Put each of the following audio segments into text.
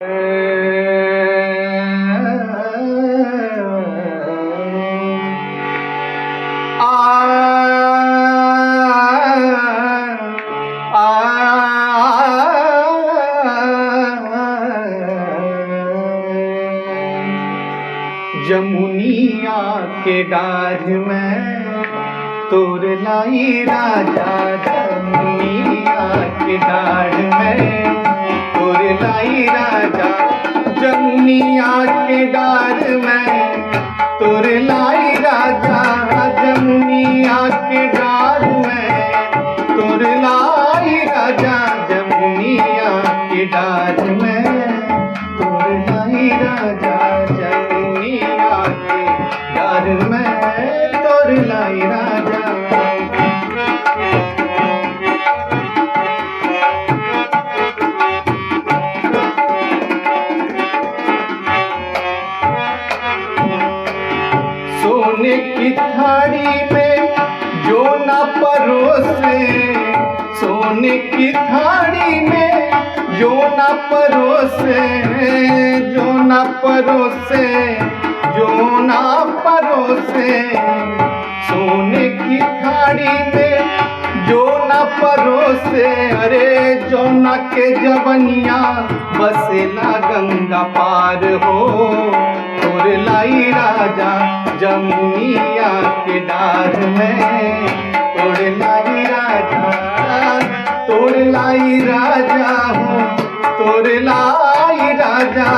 जमुनिया के डार में तोर लाई राजा, जमुनिया के डार में तोर लाई राजा, जमुनिया के डार में तोर लाई राजा, जमुनिया के डार में तोर लाई राजा, जमुनिया के डार में तोर लाई राजा, जमुनिया के डार में तोर लाई राजा। सोने की थाली में जो न परोसे, सोने की थाली में जो न परोसे, जो न परोसे, जो न परोसे, सोने की थाली में जो न परोसे, अरे जो न के जवनिया बसेला गंगा पार हो, तोर लाई राजा, जमुनिया के डार में तोड़ लाई राजा, तोड़ लाई राजा हो, तोड़ लाई राजा,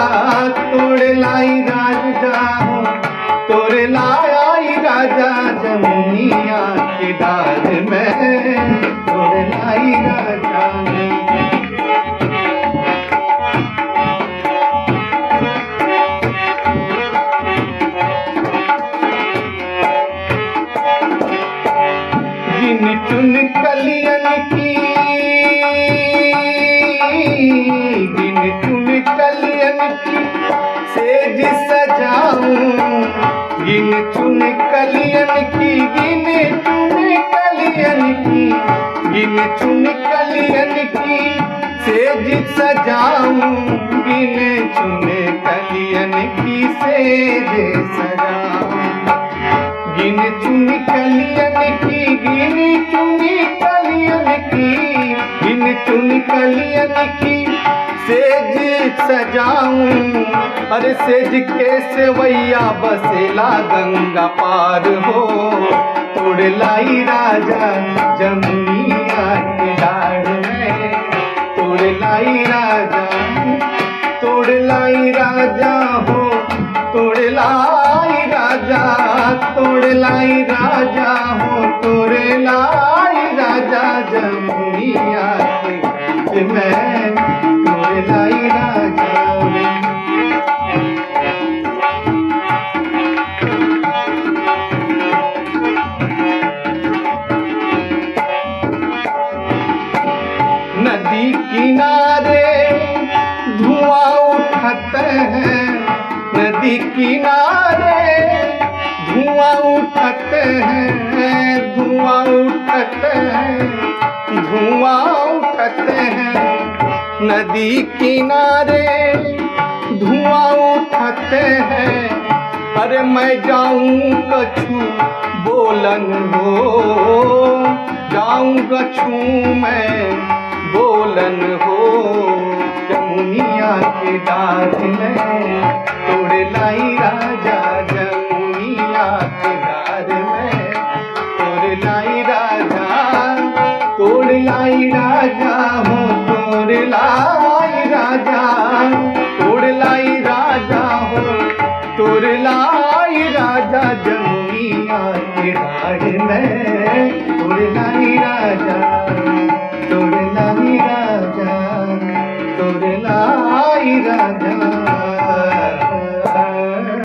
तोड़ लाई राजा हो, तोड़ लाई राजा, जमुनिया के डार में तोड़ लाई राजा। गिन चुन कलियन की, गिन चुन कलियन की सेज सजाऊं, गिन चुन कलियन की, गिन चुन कलियन की, गिन चुन कलियन की सेज सजाऊं, गिन चुन कलियन की सेज सजाऊं, गिन चुन कलियन की, गिन चुन कलियन की, गिन चुन कलियन की सेज सजाऊं, अरे सेज के सेवैया बसेला गंगा पार हो, तोड़ लाई राजा, जमुनिया के डार में तोड़ लाई राजा, तोड़ लाई राजा हो, तोड़ लाई राजा, तोड़ लाई राजा हो, तोड़ लाई राजा, जमुनिया के मैं तोड़ लाई राजा। नदी किनारे धुआं उठाते हैं, नदी किनारे धुआं उठाते हैं, धुआं उठाते हैं, धुआं उठाते हैं, नदी किनारे धुआं उठाते हैं, अरे मैं जाऊं कछु बोलन हो, जाऊं कछु मैं बोलन हो, जमुनिया के डार में तोड़ लाई राजा, जमुनिया के डार में तोड़ लाई राजा, तोड़ लाई राजा हो, तोड़ लाई राजा, तोड़ लाई राजा हो, तोड़ लाई राजा, जमुनिया के डार में तोड़ लाई राजा।